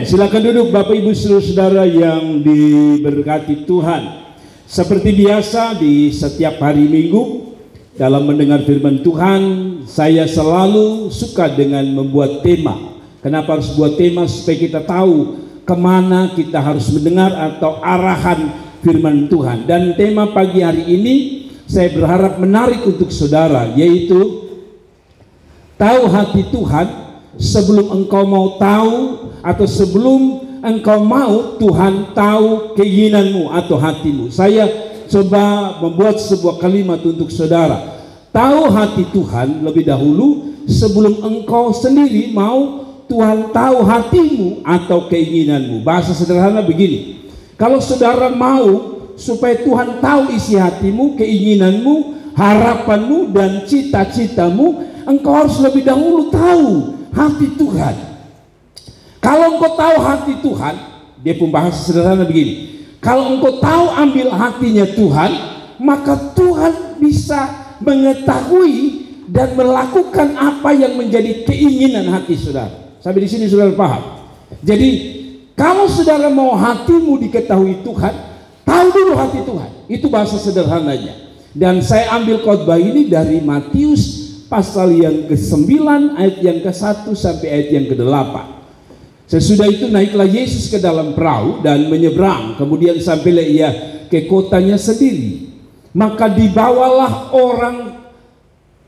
Silakan duduk Bapak Ibu Saudara yang diberkati Tuhan. Seperti biasa di setiap hari Minggu dalam mendengar firman Tuhan, saya selalu suka dengan membuat tema. Kenapa harus buat tema? Supaya kita tahu kemana kita harus mendengar atau arahan firman Tuhan. Dan tema pagi hari ini saya berharap menarik untuk saudara, yaitu tahu hati Tuhan sebelum engkau mau tahu, atau sebelum engkau mau Tuhan tahu keinginanmu atau hatimu. Saya coba membuat sebuah kalimat untuk saudara. Tahu hati Tuhan lebih dahulu sebelum engkau sendiri mau Tuhan tahu hatimu atau keinginanmu. Bahasa sederhana begini, kalau saudara mau supaya Tuhan tahu isi hatimu, keinginanmu, harapanmu, dan cita-citamu, engkau harus lebih dahulu tahu hati Tuhan. Kalau engkau tahu hati Tuhan, dia pun bahasa sederhana begini, kalau engkau tahu ambil hatinya Tuhan, maka Tuhan bisa mengetahui dan melakukan apa yang menjadi keinginan hati saudara. Sampai di sini saudara paham? Jadi kalau saudara mau hatimu diketahui Tuhan, tahu dulu hati Tuhan. Itu bahasa sederhananya. Dan saya ambil khotbah ini dari Matius pasal yang ke-9 ayat yang ke-1 sampai ayat yang ke-8. Sesudah itu naiklah Yesus ke dalam perahu dan menyeberang, kemudian sampailah ia ke kotanya sendiri. Maka dibawalah orang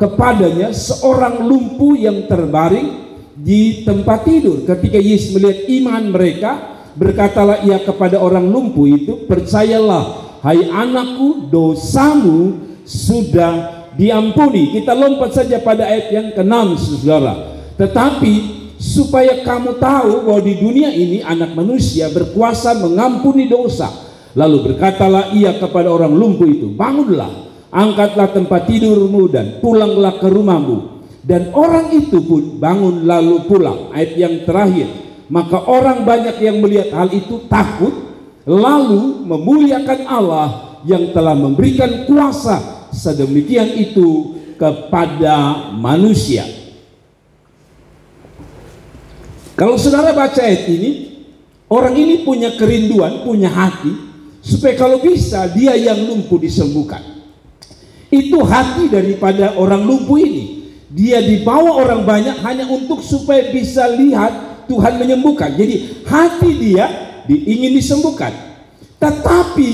kepadanya seorang lumpuh yang terbaring di tempat tidur. Ketika Yesus melihat iman mereka, berkatalah ia kepada orang lumpuh itu, percayalah hai anakku, dosamu sudah diampuni. Kita lompat saja pada ayat yang ke-6 saudara. Tetapi supaya kamu tahu bahwa di dunia ini anak manusia berkuasa mengampuni dosa. Lalu berkatalah ia kepada orang lumpuh itu, bangunlah, angkatlah tempat tidurmu dan pulanglah ke rumahmu. Dan orang itu pun bangun lalu pulang. Ayat yang terakhir, maka orang banyak yang melihat hal itu takut, lalu memuliakan Allah yang telah memberikan kuasa sedemikian itu kepada manusia. Kalau saudara baca ayat ini, orang ini punya kerinduan, punya hati, supaya kalau bisa dia yang lumpuh disembuhkan. Itu hati daripada orang lumpuh ini. Dia dibawa orang banyak hanya untuk supaya bisa lihat Tuhan menyembuhkan. Jadi hati dia ingin disembuhkan. Tetapi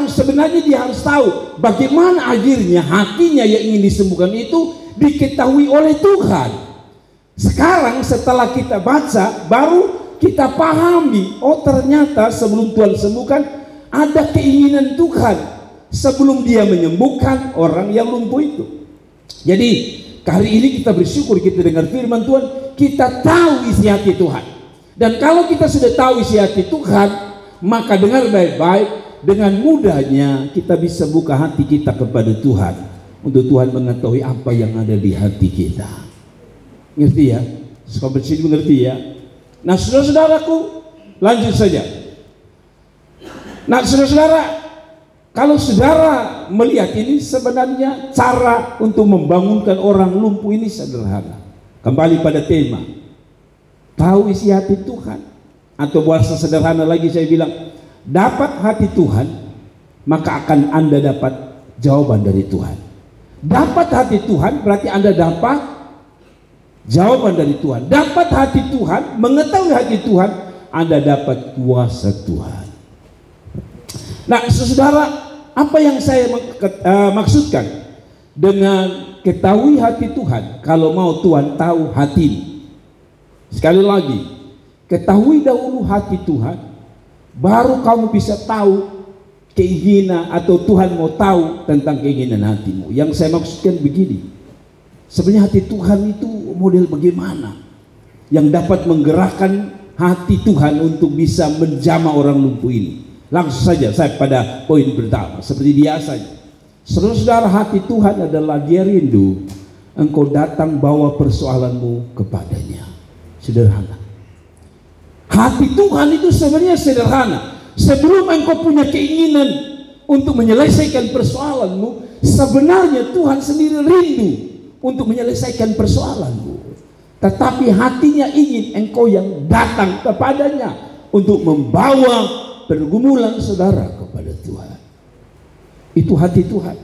sebenarnya dia harus tahu bagaimana akhirnya hatinya yang ingin disembuhkan itu diketahui oleh Tuhan. Sekarang setelah kita baca, baru kita pahami, oh ternyata sebelum Tuhan sembuhkan ada keinginan Tuhan sebelum dia menyembuhkan orang yang lumpuh itu. Jadi hari ini kita bersyukur kita dengar firman Tuhan, kita tahu isi hati Tuhan. Dan kalau kita sudah tahu isi hati Tuhan, maka dengar baik-baik, dengan mudahnya kita bisa buka hati kita kepada Tuhan, untuk Tuhan mengetahui apa yang ada di hati kita. Ngerti ya? Sobat sini mengerti ya? Nah saudara-saudaraku, lanjut saja. Nah saudara-saudara, kalau saudara melihat ini, sebenarnya cara untuk membangunkan orang lumpuh ini sederhana. Kembali pada tema, tahu isi hati Tuhan. Atau bahasa sederhana lagi saya bilang, dapat hati Tuhan, maka akan Anda dapat jawaban dari Tuhan. Dapat hati Tuhan berarti Anda dapat jawaban dari Tuhan. Dapat hati Tuhan, mengetahui hati Tuhan, Anda dapat kuasa Tuhan. Nah saudara, apa yang saya maksudkan dengan ketahui hati Tuhan? Kalau mau Tuhan tahu hatimu, sekali lagi, ketahui dahulu hati Tuhan, baru kamu bisa tahu keinginan, atau Tuhan mau tahu tentang keinginan hatimu. Yang saya maksudkan begini, sebenarnya hati Tuhan itu model bagaimana yang dapat menggerakkan hati Tuhan untuk bisa menjamah orang lumpuh ini. Langsung saja saya pada poin pertama, seperti biasanya. Saudara-saudara, hati Tuhan adalah dia rindu engkau datang bawa persoalanmu kepadanya. Sederhana. Hati Tuhan itu sebenarnya sederhana. Sebelum engkau punya keinginan untuk menyelesaikan persoalanmu, sebenarnya Tuhan sendiri rindu untuk menyelesaikan persoalanmu. tetapi hatinya ingin engkau yang datang kepadanya untuk membawa pergumulan saudara kepada Tuhan. Itu hati Tuhan.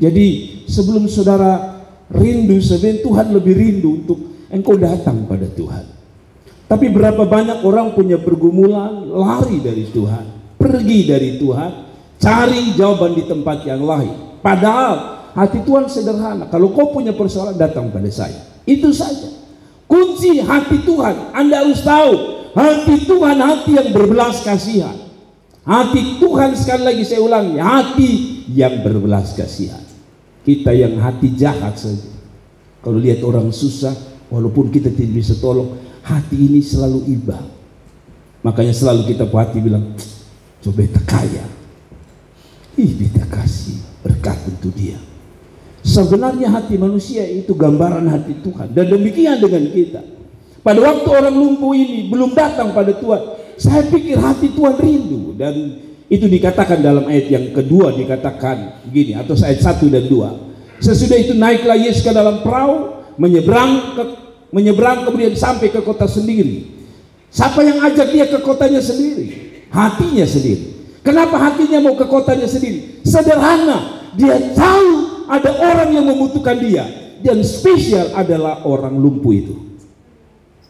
Jadi sebelum saudara rindu, sebenarnya Tuhan lebih rindu untuk engkau datang pada Tuhan. Tapi berapa banyak orang punya pergumulan, lari dari Tuhan, pergi dari Tuhan, cari jawaban di tempat yang lain. Padahal hati Tuhan sederhana. Kalau kau punya persoalan, datang pada saya. Itu saja. Kunci hati Tuhan, Anda harus tahu, hati Tuhan hati yang berbelas kasihan. Hati Tuhan, sekali lagi saya ulangi, hati yang berbelas kasihan. Kita yang hati jahat saja, kalau lihat orang susah, walaupun kita tidak bisa tolong, hati ini selalu iba. Makanya selalu kita hati bilang, coba kita kaya, kita kasih berkat untuk dia. Sebenarnya hati manusia itu gambaran hati Tuhan. Dan demikian dengan kita. Pada waktu orang lumpuh ini belum datang pada Tuhan, saya pikir hati Tuhan rindu. Dan itu dikatakan dalam ayat yang kedua, dikatakan gini, atau ayat 1 dan 2. Sesudah itu naiklah Yesus ke dalam perahu, menyeberang kemudian sampai ke kota sendiri. Siapa yang ajak dia ke kotanya sendiri? Hatinya sendiri. Kenapa hatinya mau ke kotanya sendiri? Sederhana, dia tahu ada orang yang membutuhkan dia, dan spesial adalah orang lumpuh itu.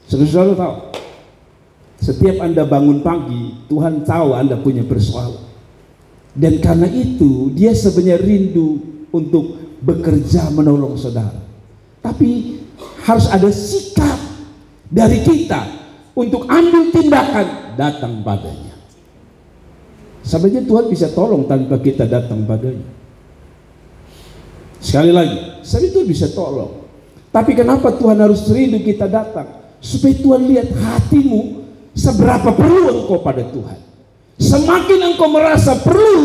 Saudara tahu, setiap Anda bangun pagi, Tuhan tahu Anda punya persoalan, dan karena itu dia sebenarnya rindu untuk bekerja menolong saudara. Tapi harus ada sikap dari kita untuk ambil tindakan, datang padanya. Sebenarnya Tuhan bisa tolong tanpa kita datang padanya. Sekali lagi, saya itu bisa tolong. Tapi kenapa Tuhan harus rindu kita datang? Supaya Tuhan lihat hatimu seberapa perlu engkau pada Tuhan. Semakin engkau merasa perlu,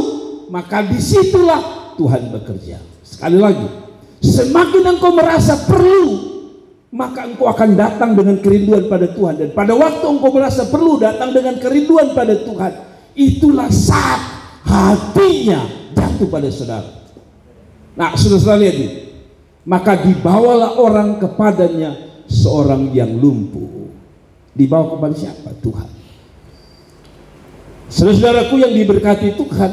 maka disitulah Tuhan bekerja. Sekali lagi, semakin engkau merasa perlu, maka engkau akan datang dengan kerinduan pada Tuhan. Dan pada waktu engkau merasa perlu datang dengan kerinduan pada Tuhan, itulah saat hatinya jatuh pada saudara. Nah, saudara lihat ini. Maka dibawalah orang kepadanya seorang yang lumpuh. Dibawa kepada siapa? Tuhan. Saudara-saudaraku yang diberkati Tuhan,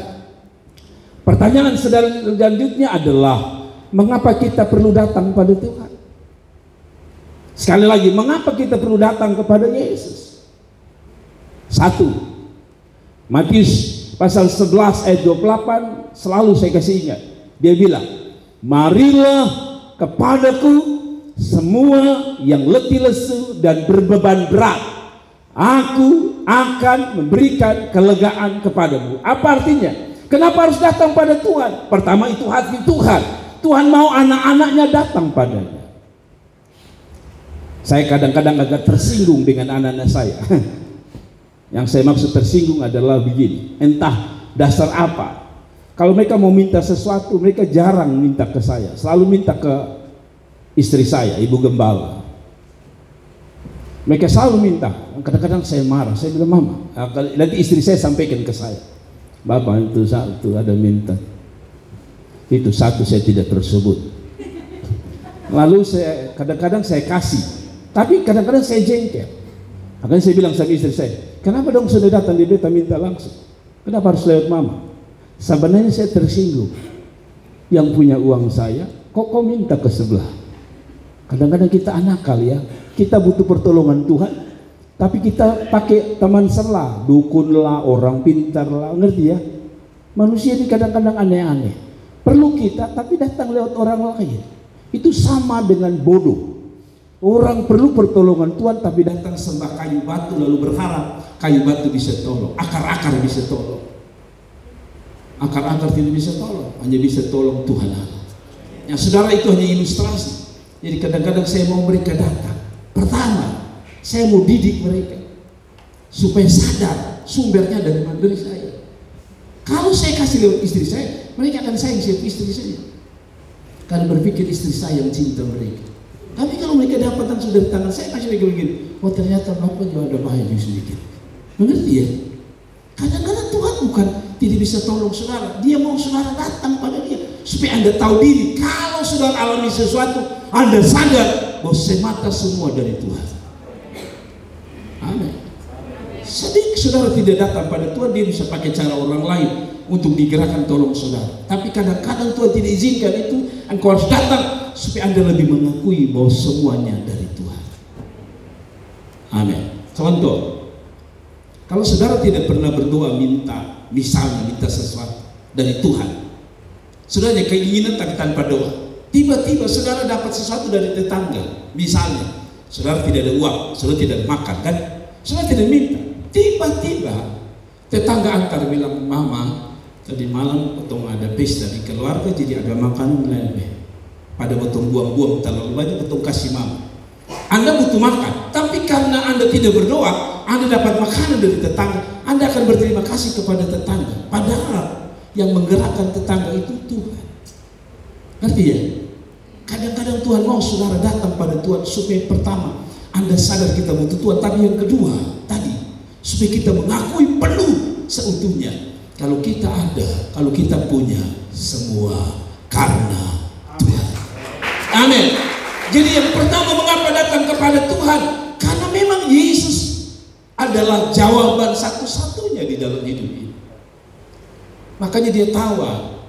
pertanyaan selanjutnya adalah, mengapa kita perlu datang pada Tuhan? Sekali lagi, mengapa kita perlu datang kepada Yesus? 1. Matius pasal 11 ayat 28 selalu saya kasih ingat. Dia bilang, marilah kepadaku semua yang letih lesu dan berbeban berat, aku akan memberikan kelegaan kepadamu. Apa artinya? Kenapa harus datang pada Tuhan? Pertama, itu hati Tuhan. Tuhan mau anak-anaknya datang padanya. Saya kadang-kadang agak tersinggung dengan anak-anak saya. Yang saya maksud tersinggung adalah begini, entah dasar apa, kalau mereka mau minta sesuatu, mereka jarang minta ke saya, selalu minta ke istri saya, ibu gembala. Mereka selalu minta. Kadang-kadang saya marah, saya bilang, mama, nanti istri saya sampaikan ke saya, bapak itu satu ada minta, itu satu saya tidak tersebut. Lalu saya kadang-kadang saya kasih, tapi kadang-kadang saya jengkel. Makanya saya bilang sama istri saya, kenapa dong sudah datang di beta minta langsung, kenapa harus lewat mama? Sebenarnya saya tersinggung. Yang punya uang saya, kok kau minta ke sebelah? Kadang-kadang kita nakal ya. Kita butuh pertolongan Tuhan, tapi kita pakai teman sebelah, dukun lah, orang pintar lah, ngerti ya? Manusia ini kadang-kadang aneh-aneh. Perlu kita, tapi datang lewat orang lain. Itu sama dengan bodoh. Orang perlu pertolongan Tuhan, tapi datang sembah kayu batu lalu berharap kayu batu bisa tolong, akar-akar bisa tolong. Akar-akar tidak bisa tolong, hanya bisa tolong Tuhan Allah. Yang saudara, itu hanya ilustrasi. Jadi kadang-kadang saya mau mereka datang. Pertama, saya mau didik mereka supaya sadar sumbernya dari saya. Kalau saya kasih lewat istri saya, mereka akan sayang siapa istri saya. Karena berpikir istri saya yang cinta mereka. Tapi kalau mereka dapatkan sudah di tangan saya, kasih mereka begini, oh ternyata bapak juga ada baju sedikit. Mengerti ya? Kadang-kadang Tuhan bukan tidak bisa tolong saudara, dia mau saudara datang pada dia. supaya Anda tahu diri. Kalau sudah alami sesuatu, Anda sadar bahwa semata semua dari Tuhan. Amin. Sedih saudara tidak datang pada Tuhan, dia bisa pakai cara orang lain untuk digerakkan tolong saudara. Tapi kadang-kadang Tuhan tidak izinkan itu. Engkau harus datang supaya Anda lebih mengakui bahwa semuanya dari Tuhan. Amin. Contoh, kalau saudara tidak pernah berdoa misalnya minta sesuatu dari Tuhan, saudara ada keinginan tanpa doa, tiba-tiba saudara dapat sesuatu dari tetangga, misalnya saudara tidak ada uang, saudara tidak makan kan, saudara tidak minta, tiba-tiba tetangga antar bilang, mama tadi malam potong ada pesta di keluarga jadi ada makanan lebih, pada potong buang-buang terlalu banyak, potong kasih mama. Anda butuh makan, tapi karena Anda tidak berdoa, Anda dapat makanan dari tetangga, Anda akan berterima kasih kepada tetangga, padahal yang menggerakkan tetangga itu Tuhan. Ngerti ya? Kadang-kadang Tuhan mau saudara datang pada Tuhan supaya pertama Anda sadar kita butuh Tuhan, tapi yang kedua tadi supaya kita mengakui penuh seutuhnya kalau kita ada, kalau kita punya semua karena Tuhan. Amin. Jadi yang pertama, mengapa datang kepada Tuhan? Karena memang Yesus adalah jawaban satu-satunya di dalam hidup ini. Makanya dia tawar,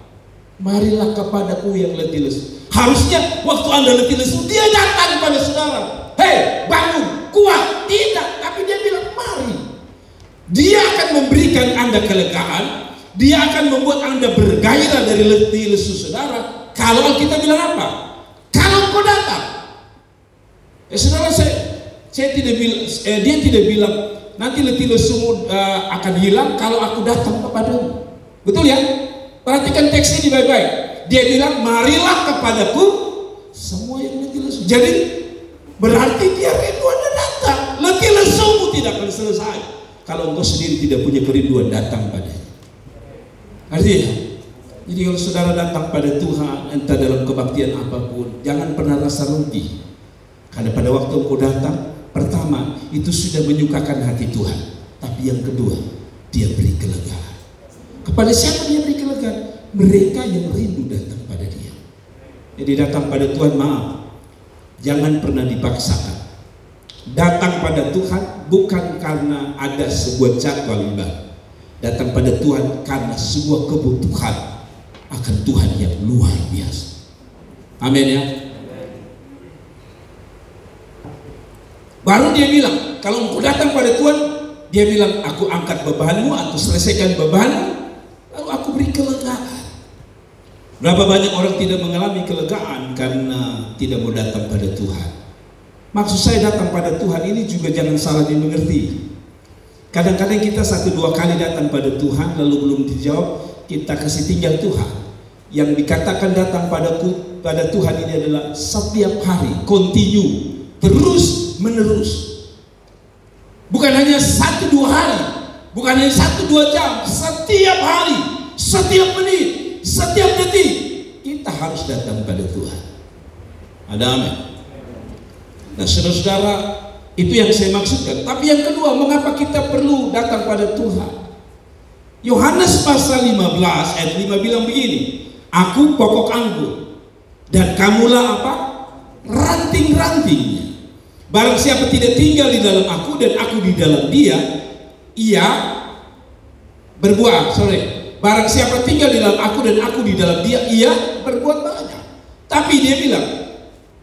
marilah kepadaku yang letih lesu. Harusnya waktu Anda letih lesu, dia datang pada saudara, hei bangun, kuat. Tidak, tapi dia bilang mari. Dia akan memberikan Anda kelegaan, dia akan membuat Anda bergairah dari letih lesu saudara. Kalau kita bilang apa? Kalau kau datang, saudara, saya tidak bilang, dia tidak bilang nanti letih lesumu akan hilang kalau aku datang kepadamu. Betul ya? Perhatikan teks ini baik-baik. Dia bilang marilah kepadaku semua yang letih lesu. Jadi berarti dia rindu Anda datang. Letih lesumu tidak akan selesai kalau engkau sendiri tidak punya kerinduan datang padanya. Artinya, jadi kalau saudara datang pada Tuhan, entah dalam kebaktian apapun, jangan pernah rasa rugi. Karena pada waktu engkau datang, pertama itu sudah menyukakan hati Tuhan. Tapi yang kedua, dia beri kelegaan. Kepada siapa dia beri kelegaan? Mereka yang rindu datang pada dia. Jadi datang pada Tuhan, maaf, jangan pernah dipaksakan. Datang pada Tuhan bukan karena ada sebuah jadwal ibadah. Datang pada Tuhan karena sebuah kebutuhan akan Tuhan yang luar biasa. Amin ya. Baru dia bilang, kalau engkau datang pada Tuhan, dia bilang, aku angkat bebanmu atau selesaikan bebanmu, lalu aku beri kelegaan. Berapa banyak orang tidak mengalami kelegaan karena tidak mau datang pada Tuhan. Maksud saya datang pada Tuhan ini juga jangan salah dimengerti. Kadang-kadang kita 1-2 kali datang pada Tuhan lalu belum dijawab, kita kasih tinggal Tuhan. Yang dikatakan datang pada Tuhan ini adalah setiap hari, continue, terus menerus. Bukan hanya 1-2 hari, bukan hanya 1-2 jam, setiap hari, setiap menit, setiap detik kita harus datang pada Tuhan. Ada amin. Nah saudara-saudara, itu yang saya maksudkan. Tapi yang kedua, mengapa kita perlu datang pada Tuhan? Yohanes pasal 15 ayat 5 bilang begini, aku pokok anggur dan kamulah apa? Ranting-rantingnya. Barang siapa tidak tinggal di dalam aku dan aku di dalam dia, ia berbuah. Barang siapa tinggal di dalam aku dan aku di dalam dia, ia berbuat banyak. Tapi dia bilang,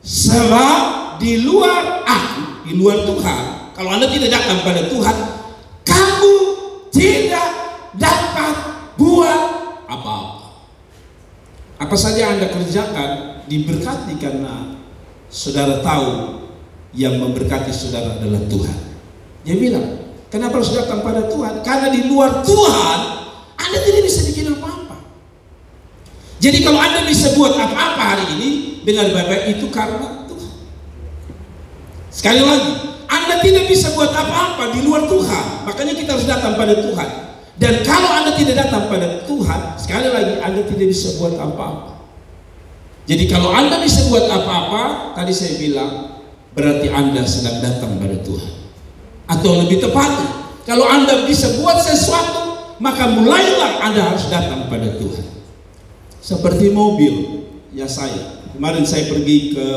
sebab di luar aku, di luar Tuhan, kalau Anda tidak datang pada Tuhan, kamu tidak dapat buat apa-apa. Apa saja Anda kerjakan diberkati karena saudara tahu yang memberkati saudara adalah Tuhan. Dia bilang, kenapa harus datang pada Tuhan? Karena di luar Tuhan Anda tidak bisa bikin apa-apa. Jadi kalau Anda bisa buat apa-apa hari ini dengan baik-baik, itu karena Tuhan. Sekali lagi, Anda tidak bisa buat apa-apa di luar Tuhan. Makanya kita harus datang pada Tuhan. Dan kalau Anda tidak datang pada Tuhan, sekali lagi Anda tidak bisa buat apa-apa. Jadi kalau Anda bisa buat apa-apa, tadi saya bilang, berarti Anda sedang datang pada Tuhan. Atau lebih tepatnya, kalau Anda bisa buat sesuatu, maka mulailah Anda harus datang pada Tuhan. seperti mobil. Ya saya, kemarin saya pergi ke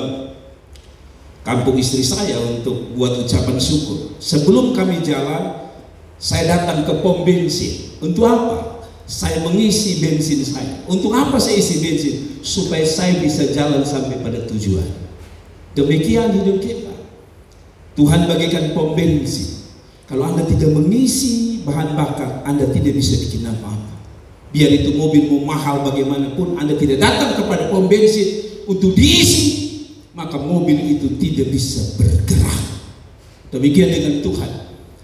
kampung istri saya untuk buat ucapan syukur. Sebelum kami jalan, saya datang ke pom bensin. Untuk apa? Saya mengisi bensin saya. Untuk apa saya isi bensin? Supaya saya bisa jalan sampai pada tujuan. Demikian hidup kita. Tuhan bagikan pom bensin. Kalau Anda tidak mengisi bahan bakar, Anda tidak bisa bikin apa-apa. Biar itu mobil mau mahal bagaimanapun, Anda tidak datang kepada pom bensin untuk diisi, maka mobil itu tidak bisa bergerak. Demikian dengan Tuhan.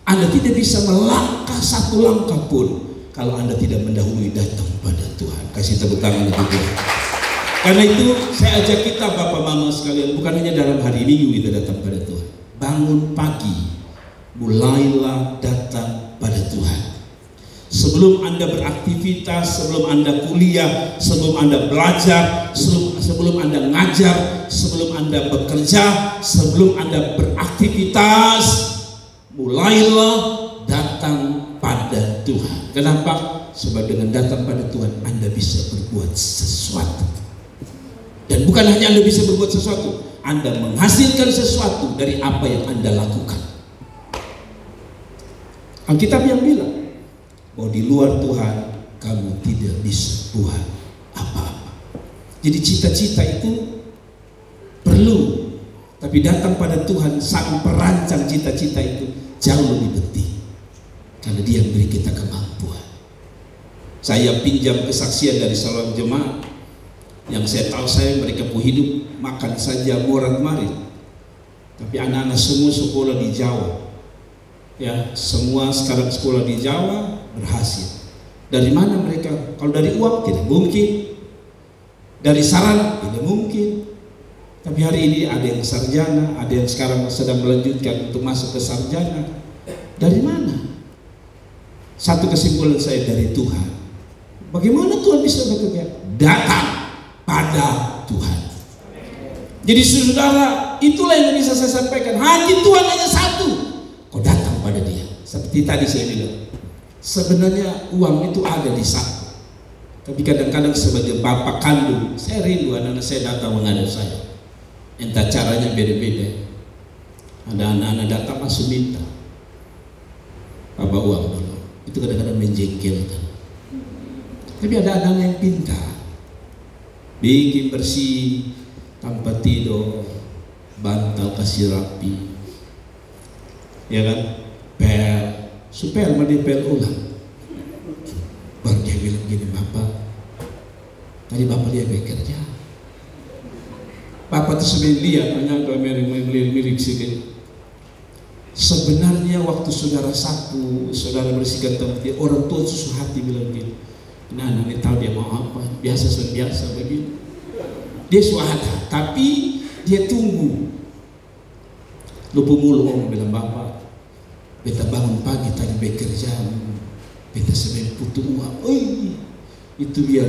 Anda tidak bisa melangkah satu langkah pun kalau Anda tidak mendahului datang pada Tuhan. Kasih tepuk tangan untuk Tuhan. Karena itu saya ajak kita Bapak Mama sekalian, bukan hanya dalam hari Minggu kita datang pada Tuhan. Bangun pagi, mulailah datang pada Tuhan. Sebelum Anda beraktivitas, sebelum Anda kuliah, sebelum Anda belajar, sebelum Anda ngajar, sebelum Anda bekerja, sebelum Anda beraktivitas, mulailah datang pada Tuhan. Kenapa? Sebab dengan datang pada Tuhan Anda bisa berbuat sesuatu. Dan bukan hanya Anda bisa berbuat sesuatu, Anda menghasilkan sesuatu dari apa yang Anda lakukan. Alkitab yang bilang bahwa di luar Tuhan kamu tidak bisa buat apa-apa. Jadi cita-cita itu perlu, tapi datang pada Tuhan sang perancang cita-cita itu jauh lebih penting, karena Dia yang beri kita kemampuan. Saya pinjam kesaksian dari seorang jemaat yang saya tahu mereka pun hidup makan saja morat marit, tapi anak-anak semua sekolah di Jawa. Ya, semua sekarang sekolah di Jawa berhasil. Dari mana mereka? Kalau dari uang tidak mungkin, dari sarana tidak mungkin. Tapi hari ini ada yang sarjana, ada yang sekarang sedang melanjutkan untuk masuk ke sarjana. Dari mana? Satu kesimpulan saya, dari Tuhan. Bagaimana Tuhan bisa bekerja? Datang pada Tuhan. Jadi saudara, itulah yang bisa saya sampaikan. Hati Tuhan hanya satu. Kau datang pada Dia. Seperti tadi saya bilang, sebenarnya uang itu ada di sana. Tapi kadang-kadang sebagai bapak kandung, saya rindu anak-anak saya datang menghadap saya. Entah caranya beda-beda. Ada anak-anak datang langsung minta, Bapak uang dulu. Itu kadang-kadang menjengkelkan. Tapi ada anak-anak yang pintar, bikin bersih tanpa tidur, bantal kasih rapi, ya kan, pel, supaya dia pel ulang. Baru dia bilang gini, Bapak, tadi Bapak dia bekerja. Bapak tuh sebenarnya lihat, menyangka milik sikit. Sebenarnya waktu saudara sapu, saudara bersihkan tempat dia, orang tua susu hati bilang gini, nah ini tahu dia mau apa, biasa begini. Dia suahata, tapi dia tunggu. Lupa mulu orang bilang, Bapak, beta bangun pagi tadi bekerja, beta sebenarnya butuh uang. Itu biar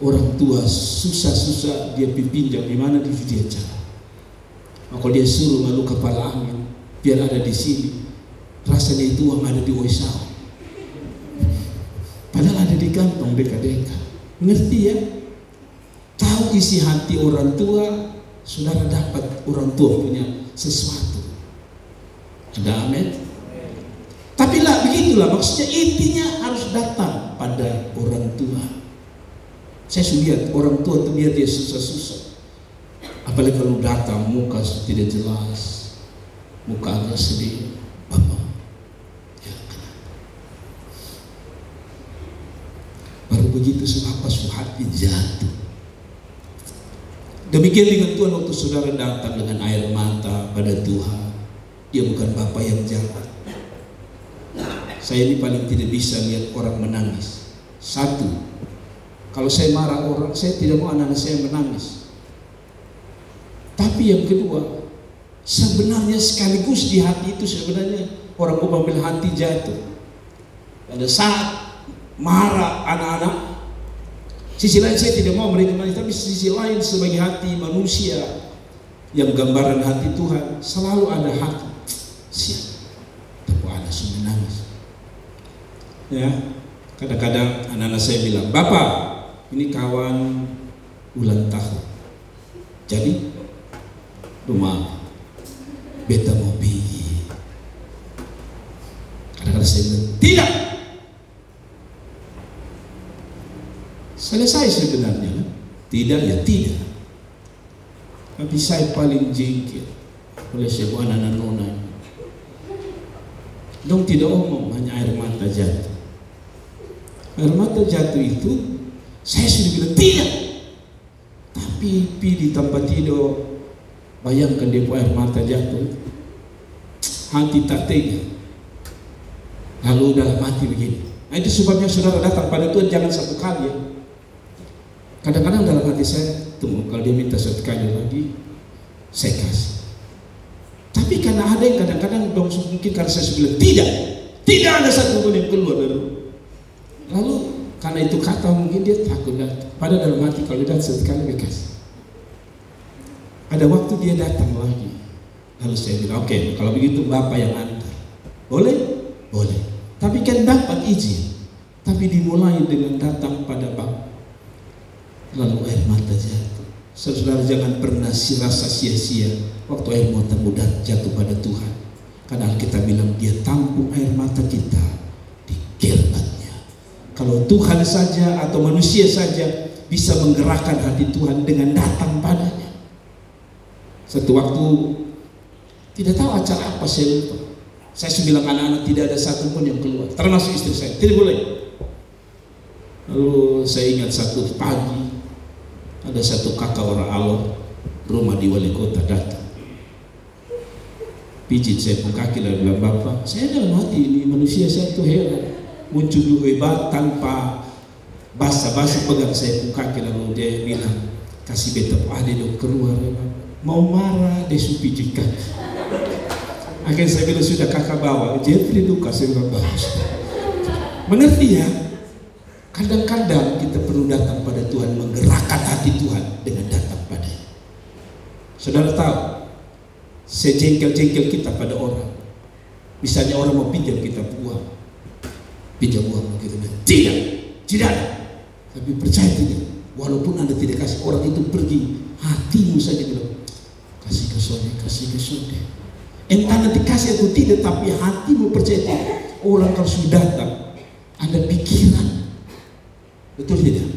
orang tua susah-susah dia pinjam, di mana dia cara. Maka dia suruh lalu kepala angin, biar ada di sini. Rasanya itu uang ada di Oisau. Padahal ada di kantong deka-deka. Ngerti ya? Tahu isi hati orang tua, saudara dapat orang tua punya sesuatu. Ada amin? Tapi lah begitulah, maksudnya intinya harus datang pada orang tua. Saya sudah lihat orang tua itu biar dia susah-susah. Apalagi kalau datang muka tidak jelas, muka agak sedih, Bapak, ya kenapa? Baru begitu apa hati jatuh. Demikian dengan Tuhan, waktu saudara datang dengan air mata pada Tuhan, Dia bukan Bapa yang jahat. Saya ini paling tidak bisa lihat orang menangis. Satu, kalau saya marah orang, saya tidak mau anak-anak saya menangis. Tapi yang kedua, sebenarnya sekaligus di hati itu sebenarnya orang mau ambil hati jatuh. Pada saat marah anak-anak, sisi lain saya tidak mau mereka menangis, tapi sisi lain sebagai hati manusia yang gambaran hati Tuhan, selalu ada hati siap, tapi anak sudah menangis. Ya, kadang-kadang anak-anak saya bilang, Bapak, ini kawan ulang tahun, jadi rumah beta mau pergi. Kadang-kadang saya bilang tidak. Selesai sebenarnya, tidak ya tidak. Tapi saya paling jengkel oleh sebuah anak nona. Dong tidak omong, hanya air mata jatuh. Air mata jatuh itu saya sudah bilang tidak. Tapi di tempat tidur, bayangkan dia air mata jatuh, hati tak tega. Lalu dalam hati begini. Nah, itu sebabnya saudara datang pada Tuhan jangan satu kali ya. Kadang-kadang dalam hati saya, tunggu kalau dia minta satu kali lagi, saya kasih. Tapi karena ada yang kadang-kadang dong mungkin karena saya bilang tidak ada satu pun yang keluar dari. Lalu karena itu kata mungkin dia takut datang. Padahal dalam hati kalau dia datang satu kali dia kasih. Ada waktu dia datang lagi. Lalu saya bilang oke, kalau begitu Bapak yang antar. Boleh? Boleh. Tapi kan dapat izin. Tapi dimulai dengan datang pada Bapak. Lalu air mata jatuh. Saudara jangan pernah rasa sia-sia waktu air mata mudah jatuh pada Tuhan. Karena kita bilang dia tampung air mata kita di kirbatnya. Kalau Tuhan saja atau manusia saja bisa menggerakkan hati Tuhan dengan datang padanya. Satu waktu tidak tahu acara apa saya lupa. Saya bilang anak-anak tidak ada satu pun yang keluar, termasuk istri saya. Tidak boleh. Lalu saya ingat satu pagi ada satu kakak orang Alor rumah di wali kota datang. Pijit saya pun kaki lalu bilang Bapak, saya dalam hati ini manusia saya tuh heran. Muncul dulu hebat tanpa basa-basi pegang saya pun kaki lalu dia bilang kasih beta ada dong keluar ya Bapak. Mau marah dia supijit kaki. Akhirnya saya bilang sudah kakak bawa Jeffrey Lucas saya bilang bagus. Mengerti ya? Kadang-kadang kita perlu datang pada Tuhan, menggerakkan hati Tuhan dengan datang padanya. Saudara tahu, sejengkel-jengkel kita pada orang. Misalnya orang mau pinjam kita uang, pinjam uang kita bilang tidak. Tapi percaya tidak, walaupun Anda tidak kasih, orang itu pergi, hatimu saja bilang kasih ke sode. Entah nanti kasih atau tidak, tapi hatimu percaya tidak. Orang kalau sudah datang, ada pikiran. Betul tidak?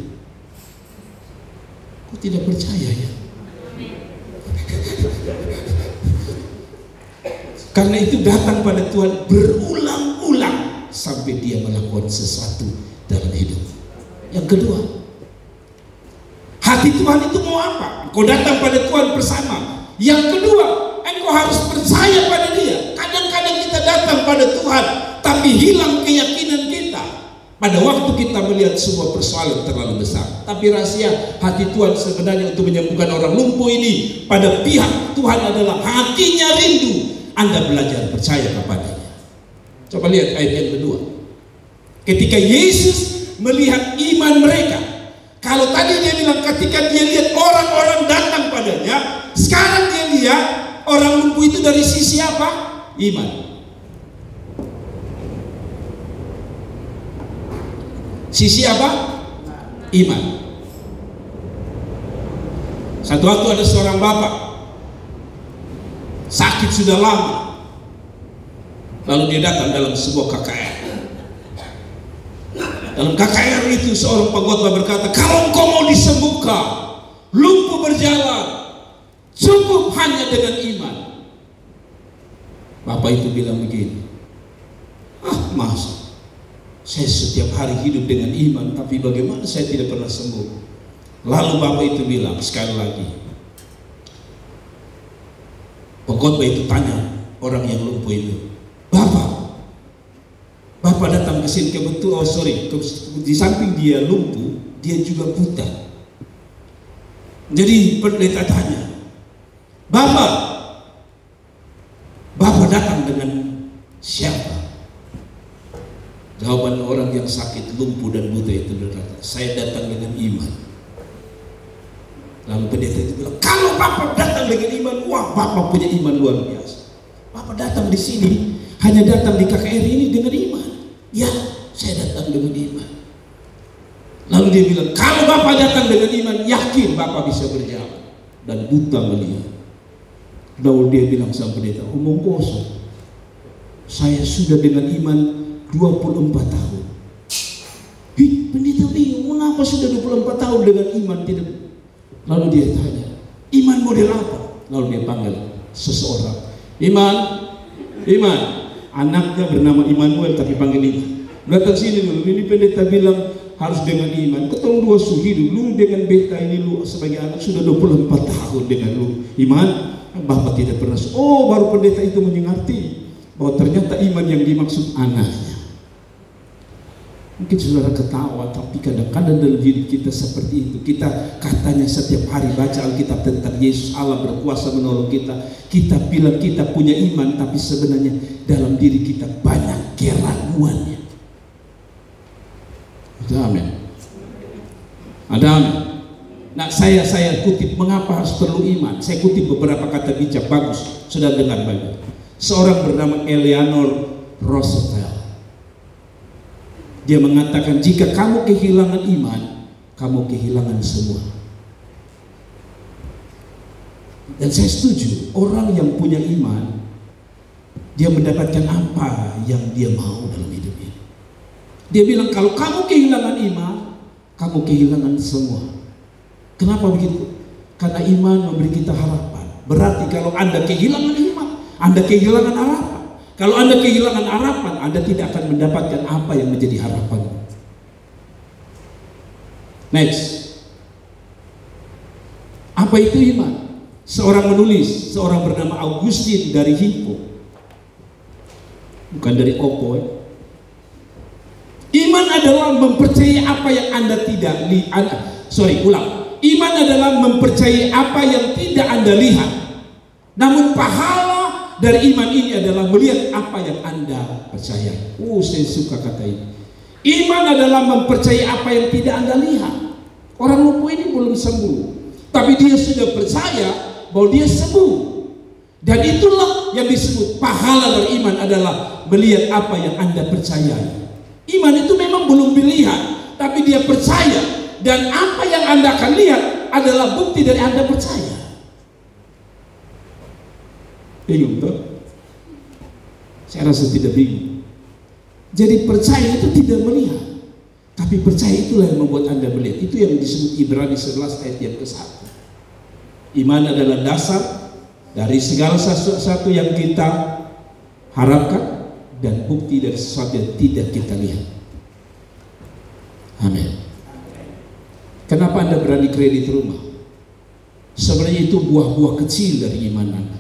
Kok tidak percaya ya? Karena itu datang pada Tuhan berulang-ulang sampai dia melakukan sesuatu dalam hidup. Yang kedua, hati Tuhan itu mau apa? Engkau datang pada Tuhan bersama. Yang kedua, engkau harus percaya pada dia. Kadang-kadang kita datang pada Tuhan tapi hilang keyakinan kita pada waktu kita melihat sebuah persoalan terlalu besar. Tapi rahasia hati Tuhan sebenarnya untuk menyembuhkan orang lumpuh ini pada pihak Tuhan adalah hatinya rindu. Anda belajar percaya kepadanya. Coba lihat ayat yang kedua. Ketika Yesus melihat iman mereka, kalau tadi dia bilang ketika dia lihat orang-orang datang padanya, sekarang dia lihat orang lumpuh itu dari sisi apa? Iman. Sisi apa? Iman. Satu waktu ada seorang bapak sakit sudah lama, lalu dia datang dalam sebuah KKR. Dalam KKR itu seorang pengkhotbah berkata, kalau engkau mau disembuhkan, lumpuh berjalan, cukup hanya dengan iman. Bapak itu bilang begini, masa saya setiap hari hidup dengan iman, tapi bagaimana saya tidak pernah sembuh? Lalu bapak itu bilang sekali lagi, pengkhotbah itu tanya orang yang lumpuh itu, Bapak datang ke sini di samping dia lumpuh, dia juga buta. Jadi pendeta tanya, Bapak datang dengan siapa? Jawaban orang yang sakit, lumpuh dan buta itu berkata, saya datang dengan iman. Lalu pendeta itu bilang, kalau Bapak datang dengan iman, wah Bapak punya iman luar biasa. Bapak datang di sini, hanya datang di KKR ini dengan iman. Ya, saya datang dengan iman. Lalu dia bilang, kalau Bapak Bapak datang dengan iman, yakin Bapak bisa berjalan, dan buta melihat. Lalu dia bilang sama pendeta, omong kosong. Saya sudah dengan iman 24 tahun. Pendeta bingung, mengapa sudah 24 tahun dengan iman tidak? Lalu dia tanya, iman model apa? Lalu dia panggil seseorang, Iman. Anaknya bernama Immanuel tapi panggil Iman. Datang sini dulu. Ini pendeta bilang harus dengan iman. Ketemu dua hidup. Lu dengan beta ini, lu sebagai anak sudah 24 tahun dengan lu. Iman, Bapak tidak pernah. Oh, baru pendeta itu mengerti bahwa ternyata iman yang dimaksud anaknya. Mungkin saudara ketawa, tapi kadang-kadang dalam hidup kita seperti itu. Kita katanya setiap hari baca Alkitab tentang Yesus, Allah berkuasa menolong kita. Kita bilang kita punya iman, tapi sebenarnya dalam diri kita banyak keraguannya. Amin. Ada amin. Nah, saya kutip mengapa harus perlu iman. Saya kutip beberapa kata bijak bagus. Sudah dengar banyak. Seorang bernama Eleanor Roosevelt. Dia mengatakan, jika kamu kehilangan iman, kamu kehilangan semua. Dan saya setuju, orang yang punya iman, dia mendapatkan apa yang dia mau dalam hidup ini. Dia bilang, kalau kamu kehilangan iman, kamu kehilangan semua. Kenapa begitu? Karena iman memberi kita harapan. Berarti kalau Anda kehilangan iman, Anda kehilangan harapan. Kalau Anda kehilangan harapan, Anda tidak akan mendapatkan apa yang menjadi harapan. Next. Apa itu iman? Seorang menulis, seorang bernama Augustine dari Hippo. Bukan dari Oppo. Iman adalah mempercayai apa yang Anda tidak lihat. Iman adalah mempercayai apa yang tidak Anda lihat. Namun pahala dari iman ini adalah melihat apa yang Anda percaya. Saya suka kata ini. Iman adalah mempercayai apa yang tidak Anda lihat. Orang lumpuh ini belum sembuh, tapi dia sudah percaya bahwa dia sembuh. Dan itulah yang disebut pahala dari iman adalah melihat apa yang Anda percayai. Iman itu memang belum dilihat, tapi dia percaya. Dan apa yang Anda akan lihat adalah bukti dari Anda percaya. Bingung tuh? Saya rasa tidak bingung. Jadi percaya itu tidak melihat, tapi percaya itulah yang membuat Anda melihat. Itu yang disebut Ibrani 11 ayat yang ke-1. Iman adalah dasar dari segala sesuatu yang kita harapkan dan bukti dari sesuatu yang tidak kita lihat. Amin. Kenapa Anda berani kredit rumah? Sebenarnya itu buah-buah kecil dari iman Anda.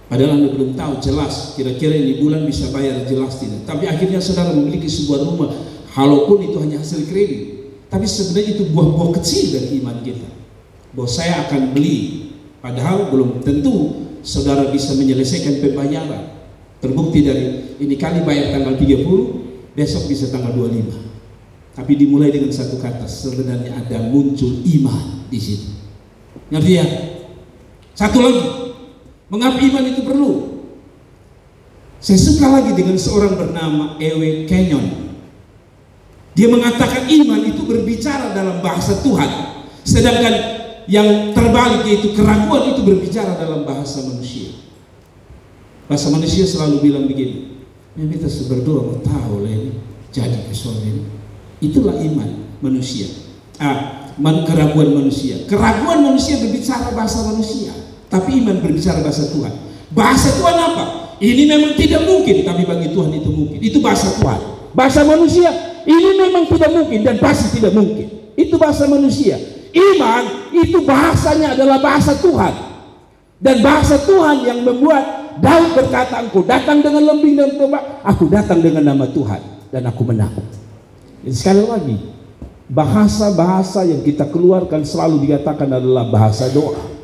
Padahal Anda belum tahu jelas kira-kira ini bulan bisa bayar jelas tidak. Tapi akhirnya saudara memiliki sebuah rumah, walaupun itu hanya hasil kredit. Tapi sebenarnya itu buah-buah kecil dari iman kita. Bahwa saya akan beli, padahal belum tentu saudara bisa menyelesaikan pembayaran. Terbukti dari ini kali bayar tanggal 30, besok bisa tanggal 25. Tapi dimulai dengan satu kata, sebenarnya ada muncul iman di situ. Ngerti ya? Satu lagi. Mengapa iman itu perlu? Saya suka lagi dengan seorang bernama E.W. Kenyon. Dia mengatakan iman itu berbicara dalam bahasa Tuhan, sedangkan yang terbalik yaitu keraguan itu berbicara dalam bahasa manusia. Bahasa manusia selalu bilang begini, ya kita berdoa mau tahu lah ini jadi kesoal ini. Itulah iman manusia. Keraguan manusia. Keraguan manusia berbicara bahasa manusia. Tapi iman berbicara bahasa Tuhan. Bahasa Tuhan apa? Ini memang tidak mungkin, tapi bagi Tuhan itu mungkin. Itu bahasa Tuhan. Bahasa manusia, ini memang tidak mungkin dan pasti tidak mungkin. Itu bahasa manusia. Iman itu bahasanya adalah bahasa Tuhan. Dan bahasa Tuhan yang membuat Daud berkata, engkau datang dengan lembing dan tombak, aku datang dengan nama Tuhan dan aku menang. Dan sekali lagi, bahasa-bahasa yang kita keluarkan selalu dikatakan adalah bahasa doa.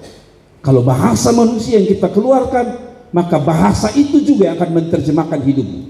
Kalau bahasa manusia yang kita keluarkan, maka bahasa itu juga yang akan menerjemahkan hidupmu.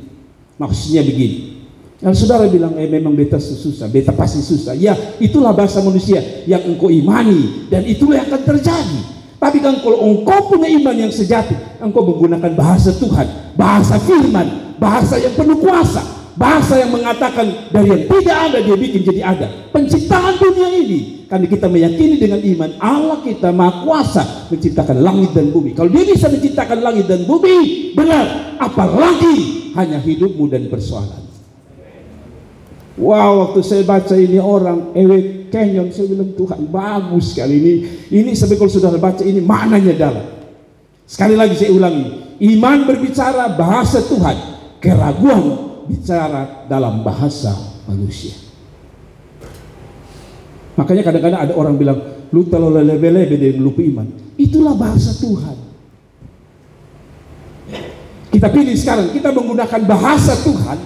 Maksudnya begini, kalau saudara bilang, memang beta susah, beta pasti susah. Ya, itulah bahasa manusia yang engkau imani, dan itulah yang akan terjadi. Tapi kan kalau engkau punya iman yang sejati, engkau menggunakan bahasa Tuhan, bahasa firman, bahasa yang penuh kuasa. Bahasa yang mengatakan dari yang tidak ada dia bikin jadi ada. Penciptaan dunia ini, karena kita meyakini dengan iman Allah kita Maha Kuasa menciptakan langit dan bumi. Kalau dia bisa menciptakan langit dan bumi, benar, apalagi hanya hidupmu dan persoalan. Wow, waktu saya baca ini orang Ewe Kenyon, saya bilang Tuhan bagus sekali ini. Ini sampai kalau saudara baca ini maknanya dalam. Sekali lagi saya ulangi, iman berbicara bahasa Tuhan, keraguan bicara dalam bahasa manusia. Makanya kadang-kadang ada orang bilang, lu terlalu lebe-lebe dia melupa iman. Itulah bahasa Tuhan. Kita pilih sekarang, kita menggunakan bahasa Tuhan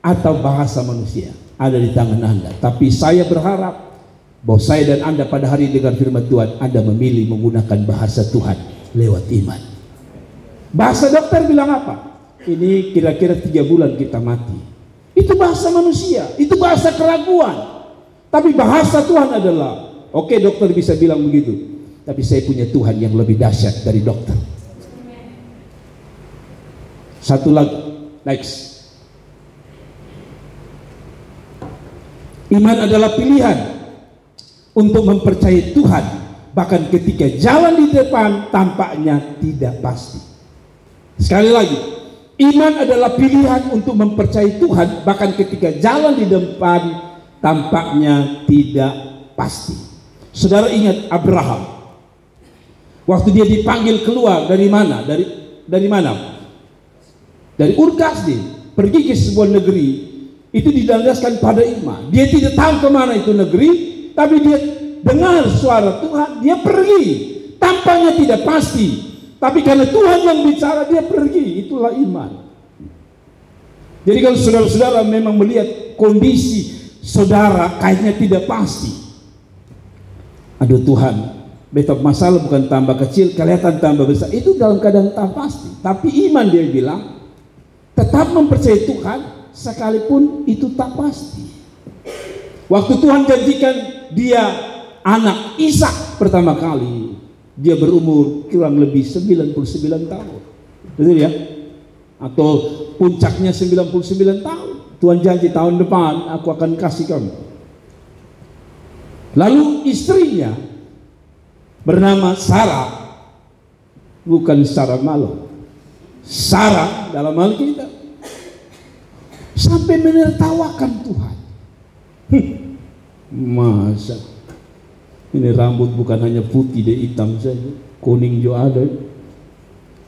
atau bahasa manusia, ada di tangan Anda. Tapi saya berharap bahwa saya dan Anda pada hari dengar firman Tuhan, Anda memilih menggunakan bahasa Tuhan lewat iman. Bahasa dokter bilang apa? Ini kira-kira 3 bulan kita mati. Itu bahasa manusia, itu bahasa keraguan. Tapi bahasa Tuhan adalah, oke, dokter bisa bilang begitu, tapi saya punya Tuhan yang lebih dahsyat dari dokter. Satu lagi, next. Iman adalah pilihan untuk mempercayai Tuhan, bahkan ketika jalan di depan tampaknya tidak pasti. Sekali lagi, iman adalah pilihan untuk mempercayai Tuhan, bahkan ketika jalan di depan tampaknya tidak pasti. Saudara ingat Abraham, waktu dia dipanggil keluar dari mana? Dari mana? Dari Ur Kasdim, pergi ke sebuah negeri. Itu didasarkan pada iman. Dia tidak tahu kemana itu negeri, tapi dia dengar suara Tuhan, dia pergi. Tampaknya tidak pasti, tapi karena Tuhan yang bicara, dia pergi. Itulah iman. Jadi kalau saudara-saudara memang melihat kondisi saudara kayaknya tidak pasti, aduh Tuhan, betap masalah bukan tambah kecil, kelihatan tambah besar. Itu dalam keadaan tak pasti. Tapi iman dia bilang, tetap mempercayai Tuhan, sekalipun itu tak pasti. Waktu Tuhan janjikan dia anak Ishak pertama kali, dia berumur kurang lebih 99 tahun, betul ya? Atau puncaknya 99 tahun. Tuhan janji tahun depan aku akan kasih kamu. Lalu istrinya bernama Sarah, bukan Sarah Malo, Sarah dalam Alkitab, sampai menertawakan Tuhan. Masa ini rambut bukan hanya putih dan hitam saja, kuning juga ada.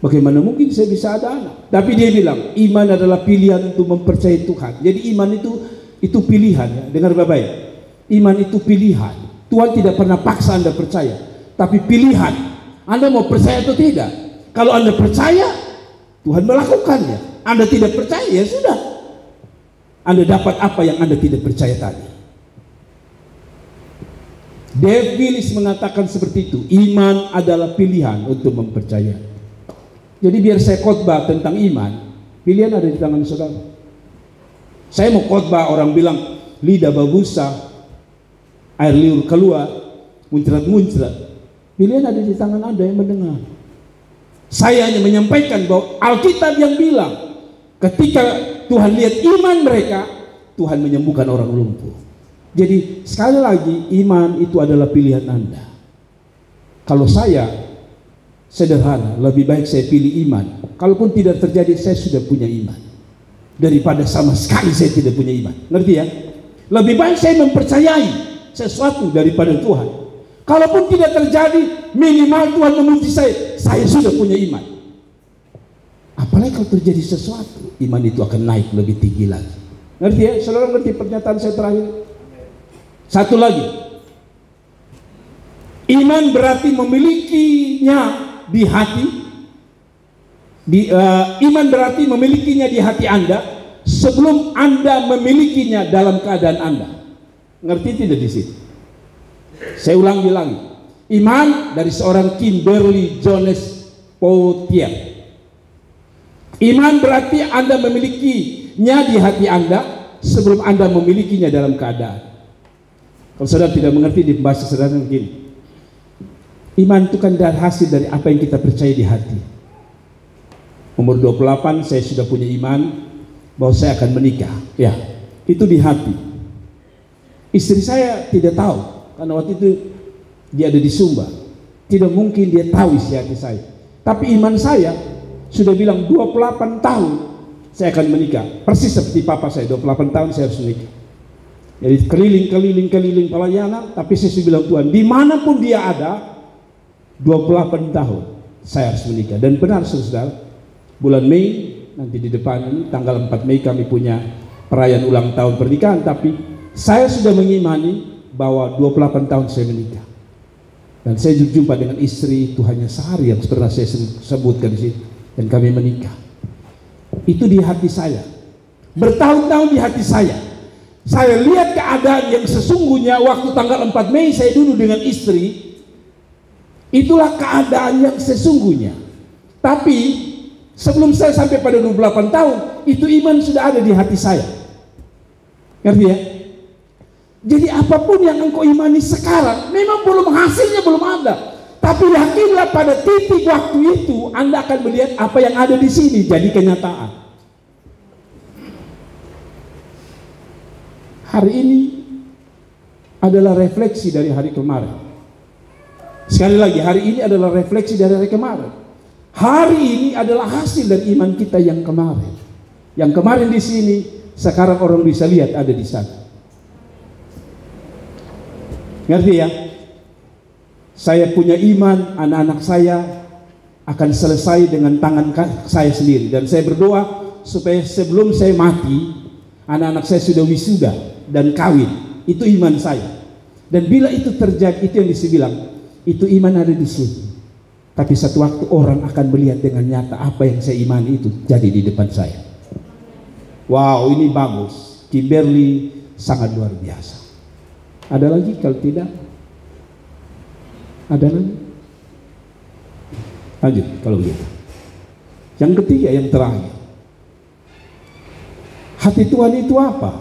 Bagaimana mungkin saya bisa ada anak? Tapi dia bilang iman adalah pilihan untuk mempercayai Tuhan. Jadi iman itu pilihan ya. Dengar baik-baik, iman itu pilihan. Tuhan tidak pernah paksa Anda percaya, tapi pilihan Anda mau percaya atau tidak. Kalau Anda percaya, Tuhan melakukannya. Anda tidak percaya, ya sudah, Anda dapat apa yang Anda tidak percaya tadi. Dave Willis mengatakan seperti itu, iman adalah pilihan untuk mempercayai. Jadi biar saya khotbah tentang iman, pilihan ada di tangan saudara. Saya mau khotbah, orang bilang lidah babusa, air liur keluar, muncrat-muncrat. Pilihan ada di tangan Anda yang mendengar. Saya hanya menyampaikan bahwa Alkitab yang bilang ketika Tuhan lihat iman mereka, Tuhan menyembuhkan orang lumpuh. Jadi sekali lagi, iman itu adalah pilihan Anda. Kalau saya sederhana, lebih baik saya pilih iman. Kalaupun tidak terjadi, saya sudah punya iman, daripada sama sekali saya tidak punya iman. Ngerti ya? Lebih baik saya mempercayai sesuatu daripada Tuhan. Kalaupun tidak terjadi, minimal Tuhan memuji saya sudah punya iman. Apalagi kalau terjadi sesuatu, iman itu akan naik lebih tinggi lagi. Ngerti ya? Saudara ngerti pernyataan saya terakhir? Satu lagi, iman berarti memilikinya di hati. Iman berarti memilikinya di hati Anda sebelum Anda memilikinya dalam keadaan Anda. Ngerti tidak di situ? Saya ulangi lagi. Iman dari seorang Kimberly Jones Potier. Iman berarti Anda memilikinya di hati Anda sebelum Anda memilikinya dalam keadaan. Kalau saudara tidak mengerti, di bahasa sederhana begini, iman itu kan hasil dari apa yang kita percaya di hati. Umur 28 saya sudah punya iman, bahwa saya akan menikah. Ya, itu di hati. Istri saya tidak tahu, karena waktu itu dia ada di Sumba. Tidak mungkin dia tahu isi hati saya. Tapi iman saya sudah bilang 28 tahun saya akan menikah. Persis seperti papa saya, 28 tahun saya harus menikah. Jadi keliling pelayanan, tapi saya sudah bilang, Tuhan, dimanapun dia ada, 28 tahun saya harus menikah. Dan benar saudara, bulan Mei nanti di depan ini tanggal 4 Mei kami punya perayaan ulang tahun pernikahan, tapi saya sudah mengimani bahwa 28 tahun saya menikah. Dan saya jumpa dengan istri itu hanya sehari yang pernah saya sebutkan di sini, dan kami menikah. Itu di hati saya, bertahun-tahun di hati saya. Saya lihat keadaan yang sesungguhnya waktu tanggal 4 Mei saya duduk dengan istri. Itulah keadaan yang sesungguhnya. Tapi sebelum saya sampai pada 28 tahun, itu iman sudah ada di hati saya. Ngerti ya? Jadi apapun yang engkau imani sekarang, memang belum hasilnya belum ada. Tapi yakinlah pada titik waktu itu Anda akan melihat apa yang ada di sini jadi kenyataan. Hari ini adalah refleksi dari hari kemarin. Sekali lagi, hari ini adalah refleksi dari hari kemarin. Hari ini adalah hasil dari iman kita yang kemarin. Yang kemarin di sini, sekarang orang bisa lihat ada di sana. Ngerti ya? Saya punya iman, anak-anak saya akan selesai dengan tangan saya sendiri. Dan saya berdoa supaya sebelum saya mati, anak-anak saya sudah wisuda dan kawin. Itu iman saya. Dan bila itu terjadi, itu yang dibilang, itu iman ada di sini. Tapi satu waktu orang akan melihat dengan nyata apa yang saya imani itu jadi di depan saya. Wow, ini bagus. Kimberly sangat luar biasa. Ada lagi kalau tidak? Ada lagi? Lanjut kalau begitu. Yang ketiga, yang terakhir. Hati Tuhan itu apa?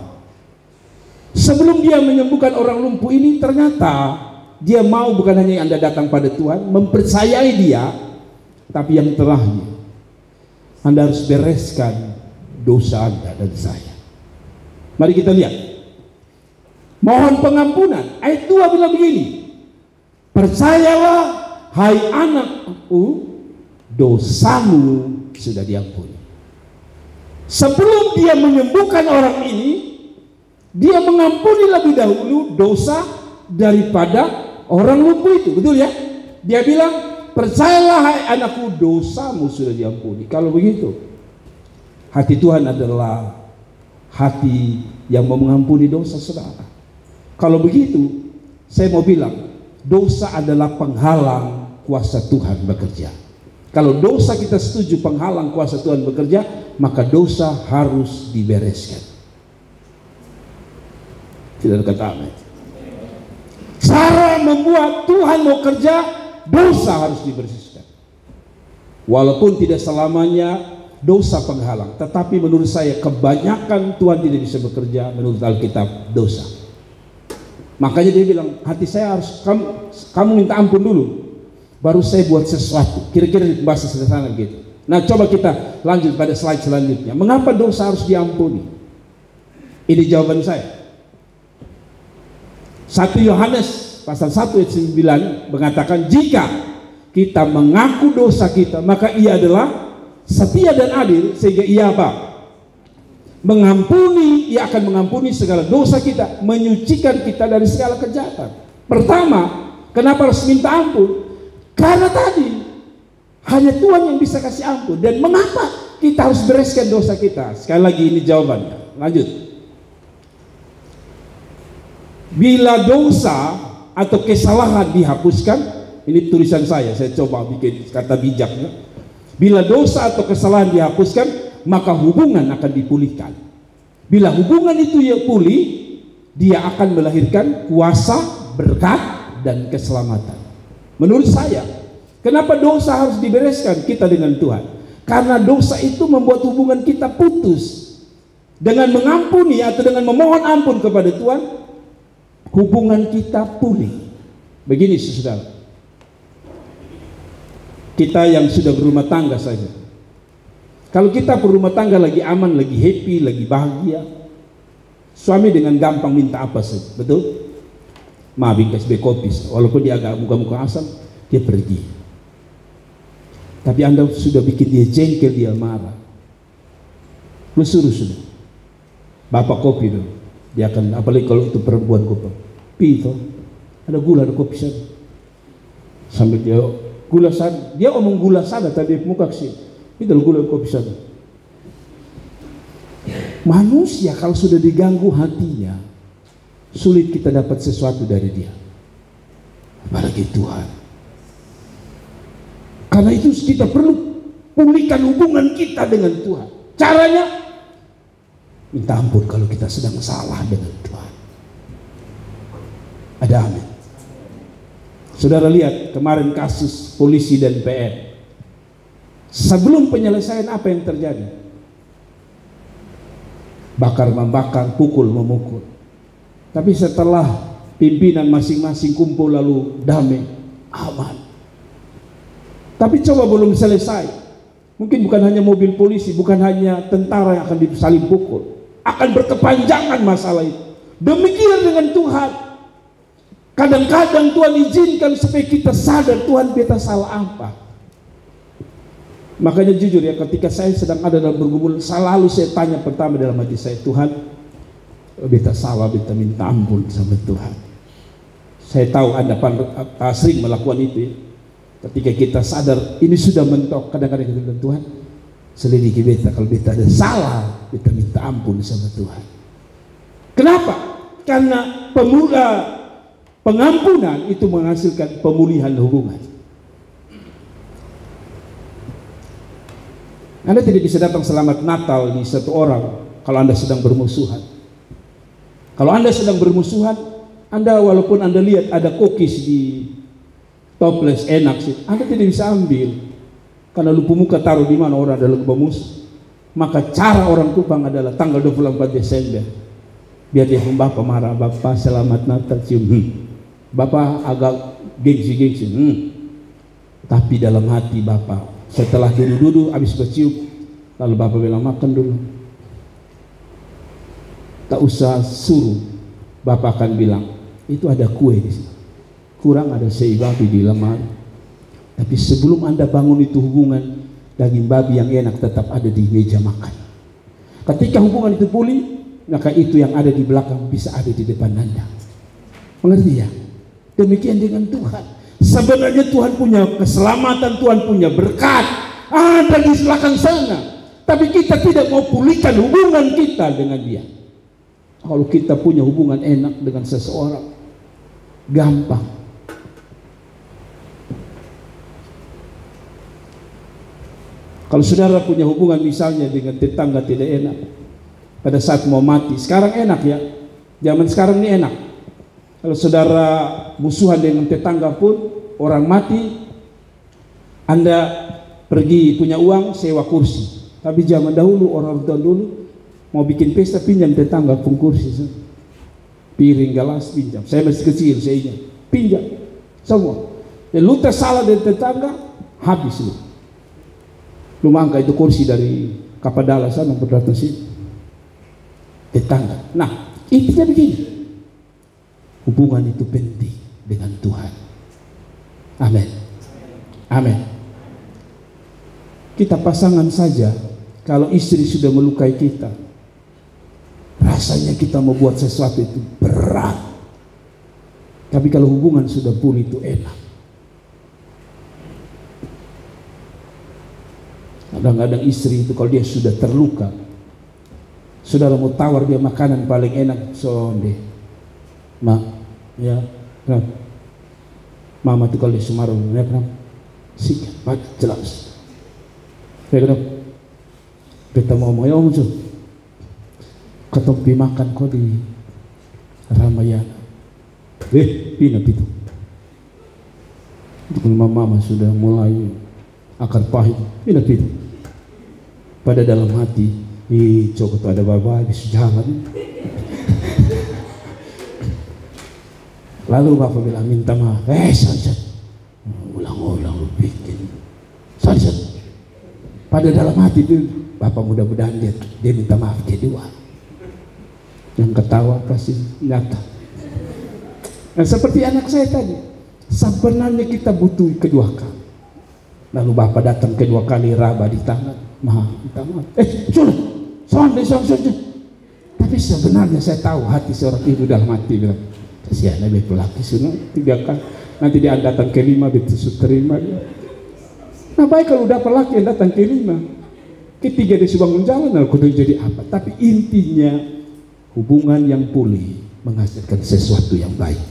Sebelum dia menyembuhkan orang lumpuh ini, ternyata dia mau bukan hanya Anda datang pada Tuhan, mempercayai dia, tapi yang terakhir, Anda harus bereskan dosa Anda dan saya. Mari kita lihat. Mohon pengampunan. Ayat 2 bilang begini, percayalah hai anakku, dosamu sudah diampuni. Sebelum dia menyembuhkan orang ini, dia mengampuni lebih dahulu dosa daripada orang lumpuh itu. Betul ya? Dia bilang, percayalah hai anakku, dosamu sudah diampuni. Kalau begitu, hati Tuhan adalah hati yang mau mengampuni dosa saudara. Kalau begitu, saya mau bilang, dosa adalah penghalang kuasa Tuhan bekerja. Kalau dosa kita setuju penghalang kuasa Tuhan bekerja, maka dosa harus dibereskan. Tidak ada kata amin. Cara membuat Tuhan mau kerja, dosa harus dibersihkan. Walaupun tidak selamanya dosa penghalang, tetapi menurut saya kebanyakan Tuhan tidak bisa bekerja menurut Alkitab dosa. Makanya dia bilang, hati saya harus kamu minta ampun dulu, baru saya buat sesuatu. Kira-kira bahasa sederhana gitu. Nah, coba kita lanjut pada slide selanjutnya. Mengapa dosa harus diampuni? Ini jawaban saya. 1 Yohanes pasal 1 ayat 9 mengatakan, jika kita mengaku dosa kita, maka ia adalah setia dan adil, sehingga ia apa? Mengampuni, ia akan mengampuni segala dosa kita, menyucikan kita dari segala kejahatan. Pertama, kenapa harus minta ampun? Karena tadi hanya Tuhan yang bisa kasih ampun. Dan mengapa kita harus bereskan dosa kita? Sekali lagi ini jawabannya. Lanjut. Bila dosa atau kesalahan dihapuskan, ini tulisan saya coba bikin kata bijaknya. Bila dosa atau kesalahan dihapuskan, maka hubungan akan dipulihkan. Bila hubungan itu ya pulih, dia akan melahirkan kuasa, berkat, dan keselamatan. Menurut saya, kenapa dosa harus dibereskan kita dengan Tuhan? Karena dosa itu membuat hubungan kita putus. Dengan mengampuni atau dengan memohon ampun kepada Tuhan, hubungan kita pulih. Begini saudara, kita yang sudah berumah tangga saja, Kalau kita berumah tangga lagi aman, lagi happy, lagi bahagia, suami dengan gampang minta apa saja, betul? Ma bingkas be kopi, walaupun dia agak muka-muka asam, dia pergi. Tapi Anda sudah bikin dia jengkel, dia marah. Lu suruh sudah, bapak kopi dulu. Dia akan, apalagi kalau itu perempuan kopi, pito, ada gula, ada kopi sana. Sambil dia gula sana, dia omong gula sana, tapi muka kesini. Itu gula kopi sana. Manusia kalau sudah diganggu hatinya, sulit kita dapat sesuatu dari dia. Apalagi Tuhan. Karena itu kita perlu pulihkan hubungan kita dengan Tuhan. Caranya minta ampun kalau kita sedang salah dengan Tuhan. Ada amin. Saudara lihat kemarin kasus polisi dan PM. Sebelum penyelesaian apa yang terjadi? Bakar membakar, pukul memukul. Tapi setelah pimpinan masing-masing kumpul lalu damai, aman. Tapi coba belum selesai. Mungkin bukan hanya mobil polisi, bukan hanya tentara yang akan disaling pukul. Akan berkepanjangan masalah itu. Demikian dengan Tuhan. Kadang-kadang Tuhan izinkan supaya kita sadar Tuhan beta salah apa. Makanya jujur ya, ketika saya sedang ada dalam bergumul, selalu saya tanya pertama dalam hati saya, Tuhan, beta salah, beta minta ampun sama Tuhan. Saya tahu Anda sering melakukan itu ya. Ketika kita sadar ini sudah mentok, kadang-kadang kita bilang, Tuhan selidiki beta, kalau beta ada salah, beta minta ampun sama Tuhan. Kenapa? Karena pengampunan itu menghasilkan pemulihan hubungan. Anda tidak bisa datang selamat Natal di satu orang kalau Anda sedang bermusuhan. Kalau Anda sedang bermusuhan, Anda walaupun Anda lihat ada cookies di toples enak sih, Anda tidak bisa ambil karena lupa muka taruh di mana orang adalah bermusuh. Maka cara orang Kupang adalah tanggal 24 Desember. Biar dia Bapak marah, Bapak selamat Natal cium. Bapak agak gengsi-gengsi. Tapi dalam hati Bapak, setelah duduk-duduk habis bercium, lalu Bapak bilang makan dulu. Tak usah suruh, Bapak akan bilang itu ada kue di sini. Kurang ada sei babi di lemari. Tapi sebelum Anda bangun itu hubungan, daging babi yang enak tetap ada di meja makan. Ketika hubungan itu pulih, maka itu yang ada di belakang bisa ada di depan Anda. Mengerti ya? Demikian dengan Tuhan. Sebenarnya Tuhan punya keselamatan, Tuhan punya berkat ada di belakang sana. Tapi kita tidak mau pulihkan hubungan kita dengan dia. Kalau kita punya hubungan enak dengan seseorang, gampang. Kalau saudara punya hubungan misalnya dengan tetangga tidak enak, pada saat mau mati, sekarang enak ya, zaman sekarang ini enak. Kalau saudara musuhan dengan tetangga pun, orang mati, Anda pergi punya uang sewa kursi. Tapi zaman dahulu, orang tua dulu mau bikin pesta pinjam tetangga pun kursi, piring, gelas pinjam. Saya masih kecil, saya ingat pinjam semua. Lu tersalah dari tetangga, habis lu. Lu mangka itu kursi dari Kapadala sana berdatang sini tetangga. Nah, intinya begini. Hubungan itu penting dengan Tuhan. Amin. Amin. Kita pasangan saja, kalau istri sudah melukai kita, rasanya kita mau buat sesuatu itu berat. Tapi kalau hubungan sudah pulih itu enak. Kadang-kadang istri itu kalau dia sudah terluka, saudara mau tawar dia makanan paling enak, sonde, mak, ya, kan? Mama itu kalau di Semarang, ya kan? Sikat, pada jelas. Ya kan? Kita mau ya om tuh, ketompi makan kau di Ramayana, pinap itu. Kalau mama sudah mulai akar pahit, pinap itu. Pada dalam hati, cokot ada baba habis jalan. Lalu Bapak bilang minta maaf. Sansat, ulang-ulang lu bikin. Sansat. Pada dalam hati itu Bapak mudah-mudahan dia minta maaf kedua. Yang ketawa pasti nyata. Nah, seperti anak saya tadi, sebenarnya kita butuh kedua kali. Lalu Bapak datang kedua kali, raba di tangan, minta maaf. Sudah, soalnya. Tapi sebenarnya saya tahu hati seorang ibu dalam hati bilang, kasihan lebih pelaki sudah 3 kali, nanti dia datang ke-5 betul terima dia. Nah baik kalau udah pelaki yang datang ke-5, ketiga dia sudah bangun jalan, lalu kudu jadi apa? Tapi intinya hubungan yang pulih menghasilkan sesuatu yang baik.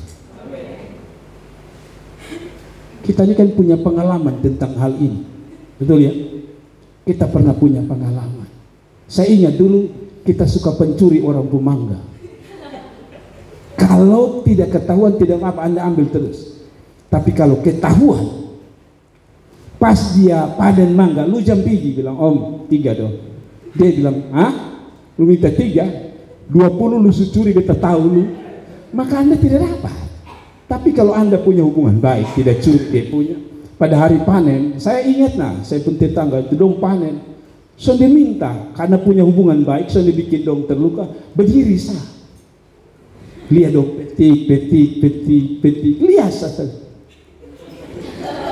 Kita ini kan punya pengalaman tentang hal ini, betul ya? Kita pernah punya pengalaman. Saya ingat dulu kita suka pencuri orang pemangga. Kalau tidak ketahuan tidak apa Anda ambil terus. Tapi kalau ketahuan, pas dia panen mangga, lu jam biji bilang om 3 dong. Dia bilang, lu minta 3, 20 lu curi beta tahu lu, maka Anda tidak dapat. Tapi kalau Anda punya hubungan baik, tidak curi dia punya. Pada hari panen, saya ingat saya pun tetangga itu dong panen. So dia minta, karena punya hubungan baik, so dia bikin dong terluka, berdiri sah. Lihat dong, petik, lihat sah.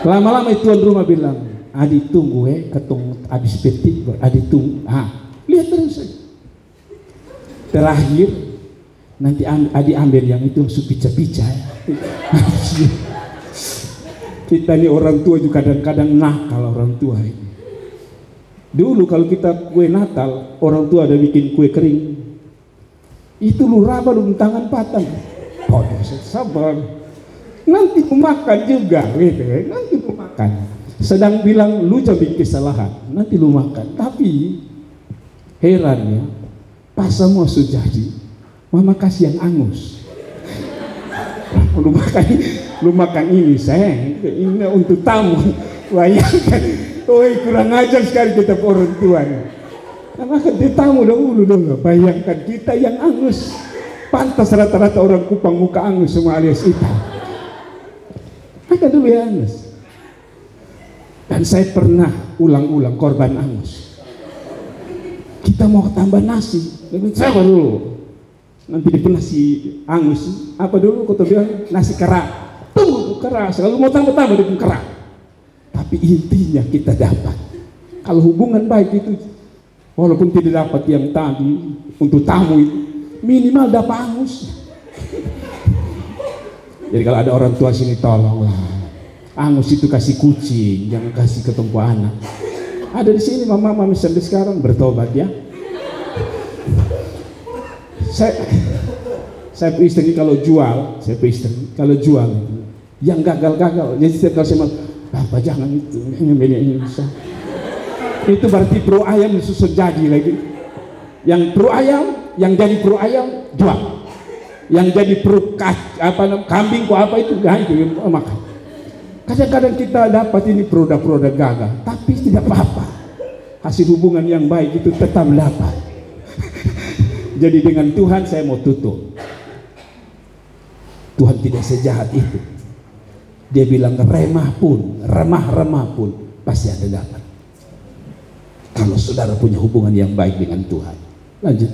Lama-lama tuan rumah bilang, Adi tunggu ketong habis petik, Adi tunggu, lihat terus saja. Terakhir, nanti Adi ambil yang itu langsung pica-pica. Kita ini orang tua juga kadang-kadang nakal orang tua ini. Dulu kalau kita kue Natal, orang tua ada bikin kue kering. Itu lu raba lu tangan patah. Oh, sabar. Nanti lu makan juga, gitu. Nanti lu makan. Sedang bilang lu jadi kesalahan, nanti lu makan. Tapi herannya, pas semua sudah jadi, mama kasih yang angus. Lu makan ini sayang, ini untuk tamu. Bayangkan, kurang ajar sekali kita orang tua. Nah, makan di tamu dahulu dong. Bayangkan kita yang angus. Pantas rata-rata orang Kupang muka angus semua alias hitam. Makan dulu ya angus. Dan saya pernah ulang-ulang korban angus. Kita mau tambah nasi, saya dulu. Nanti di nasi angus apa dulu kau bilang nasi kerak, tunggu kerak selalu mau tambah di kerak. Tapi intinya kita dapat kalau hubungan baik itu walaupun tidak dapat yang tadi untuk tamu itu minimal dapat angus. Jadi kalau ada orang tua sini tolonglah angus itu kasih kucing, jangan kasih ke tempat anak. Ada di sini mama sampai sekarang bertobat ya. Saya istri kalau jual, yang gagal, jadi setiap kali saya bilang, Bapak jangan itu, ini bisa. Itu berarti pro ayam susu jadi lagi. Yang pro ayam, yang jadi pro ayam jual. Yang jadi pro kambing kok apa itu, itu makan. Kadang-kadang kita dapat ini produk-produk gagal, tapi tidak apa-apa. Hasil hubungan yang baik itu tetap dapat. Jadi dengan Tuhan saya mau tutup. Tuhan tidak sejahat itu. Dia bilang remah pun pasti ada dapat. Kalau saudara punya hubungan yang baik dengan Tuhan. Lanjut.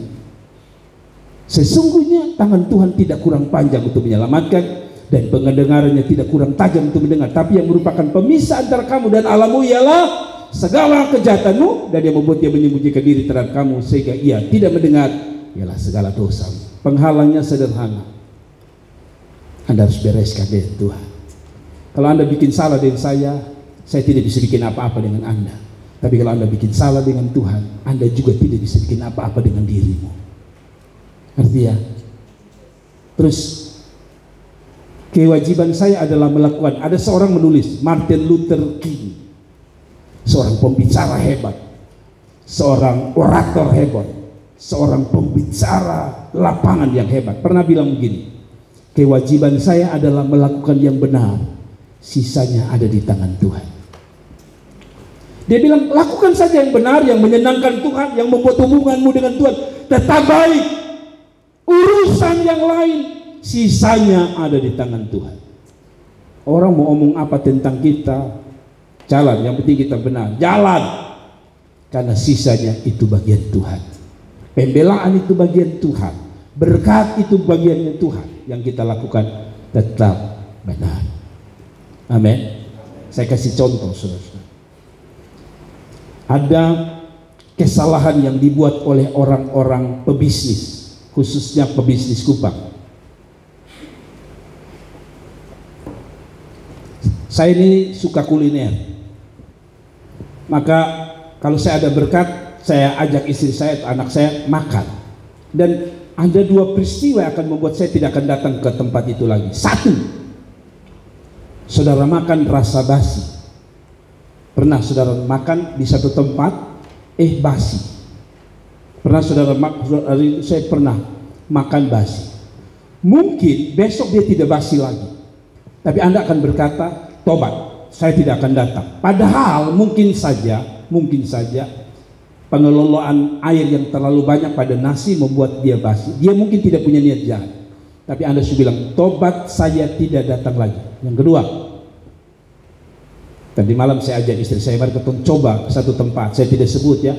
Sesungguhnya tangan Tuhan tidak kurang panjang untuk menyelamatkan dan pendengarannya tidak kurang tajam untuk mendengar. Tapi yang merupakan pemisah antara kamu dan Allahmu ialah segala kejahatanmu, dan dia membuat dia menyembunyikan diri terhadap kamu sehingga ia tidak mendengar ialah segala dosa. Penghalangnya sederhana. Anda harus bereskan dengan Tuhan. Kalau Anda bikin salah dengan saya tidak bisa bikin apa-apa dengan Anda. Tapi kalau Anda bikin salah dengan Tuhan, Anda juga tidak bisa bikin apa-apa dengan dirimu. Artinya, terus kewajiban saya adalah melakukan. Ada seorang menulis, Martin Luther King, seorang pembicara hebat, seorang orator hebat, seorang pembicara lapangan yang hebat, pernah bilang begini, kewajiban saya adalah melakukan yang benar, sisanya ada di tangan Tuhan. Dia bilang lakukan saja yang benar, yang menyenangkan Tuhan, yang membuat hubunganmu dengan Tuhan tetap baik. Urusan yang lain sisanya ada di tangan Tuhan. Orang mau omong apa tentang kita, jalan, yang penting kita benar, jalan. karena sisanya itu bagian Tuhan. Pembelaan itu bagian Tuhan, berkat itu bagiannya Tuhan. Yang kita lakukan tetap benar. Amin. Saya kasih contoh, saudara. Ada kesalahan yang dibuat oleh orang-orang pebisnis, khususnya pebisnis Kupang. Saya ini suka kuliner, maka kalau saya ada berkat, saya ajak istri saya atau anak saya makan. Dan ada dua peristiwa yang akan membuat saya tidak akan datang ke tempat itu lagi. Satu, saudara makan rasa basi. Pernah saudara makan di satu tempat, basi. Pernah saudara saya pernah makan basi. Mungkin besok dia tidak basi lagi, tapi Anda akan berkata, tobat, saya tidak akan datang. Padahal mungkin saja pengelolaan air yang terlalu banyak pada nasi membuat dia basi. Dia mungkin tidak punya niat jahat, tapi Anda sudah bilang, tobat, saya tidak datang lagi. Yang kedua, tadi malam saya ajak istri saya, mari kita coba satu tempat. Saya tidak sebut ya,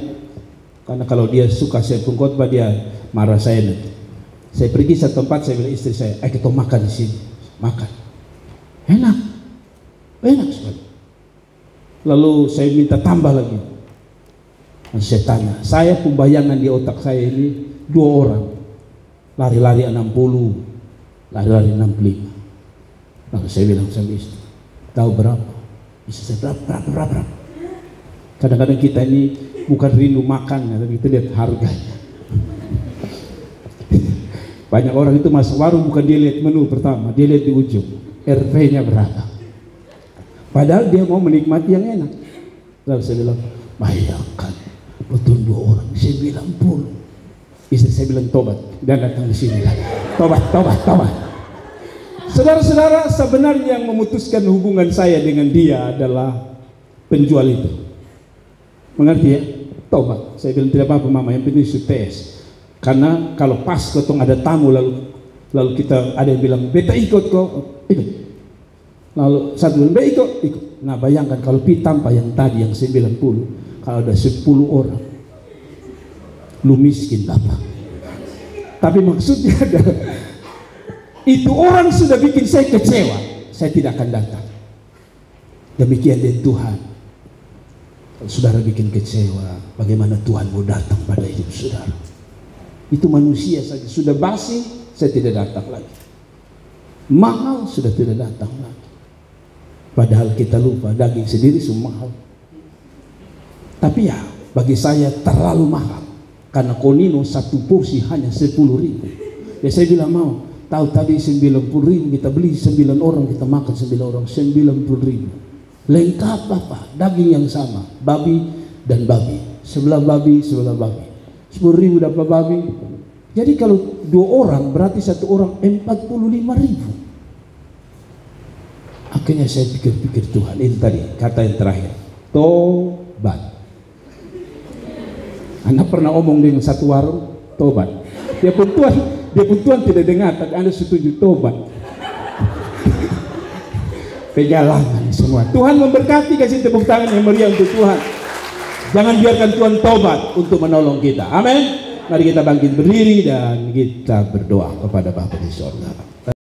karena kalau dia suka saya pengkhotbah dia marah saya nanti. Saya pergi satu tempat, saya bilang istri saya, kita makan di sini. Makan, enak sekali. Lalu saya minta tambah lagi. Dan saya tanya, saya pembayangan di otak saya ini 2 orang, lari-lari 60, lari-lari 65. Lalu saya bilang sama istri, tahu berapa? Istri saya, berapa? Kadang-kadang kita ini bukan rindu makannya, tapi kita lihat harganya. Banyak orang itu masuk warung bukan dia lihat menu pertama, dia lihat di ujung, RP-nya berapa. Padahal dia mau menikmati yang enak. Lalu saya bilang, bayangkan betul 2 orang, 90. Istri saya bilang tobat dan datang di sini lagi. Tobat. Saudara-saudara, sebenarnya yang memutuskan hubungan saya dengan dia adalah penjual itu. Mengerti ya? Tobat. Saya bilang tidak apa-apa mama, yang penting itu tes. Karena kalau pas ketong ada tamu lalu kita ada yang bilang beta ikut kok, ikut. Lalu satu bilang beta ikut. Nah bayangkan kalau pi tanpa yang tadi yang 90, kalau ada 10 orang, lu miskin apa? Tapi maksudnya adalah itu orang sudah bikin saya kecewa, saya tidak akan datang. Demikian dengan Tuhan. Kalau saudara bikin kecewa, bagaimana Tuhan mau datang pada hidup saudara? Itu manusia saja, sudah basi, saya tidak datang lagi. Mahal, sudah tidak datang lagi. Padahal kita lupa, daging sendiri semua mahal. Tapi ya, bagi saya terlalu mahal. Karena konino satu porsi hanya 10.000. Ya saya bilang mau, tahu tadi 90.000 kita beli 9 orang, kita makan 9 orang, 90.000. Lengkap apa? Daging yang sama, babi dan babi. Sebelah babi, 10.000 dapat babi. Jadi kalau 2 orang berarti 1 orang 45.000. Akhirnya saya pikir-pikir Tuhan, ini tadi kata yang terakhir, tobat. Anda pernah omong dengan satu warung, tobat. Dia pun Tuhan tidak dengar, tapi Anda setuju tobat. Pegalangan semua. Tuhan memberkati, kasih tepuk tangan yang meriah untuk Tuhan. Jangan biarkan Tuhan tobat untuk menolong kita. Amin. Mari kita bangkit berdiri dan kita berdoa kepada Bapa di sorga.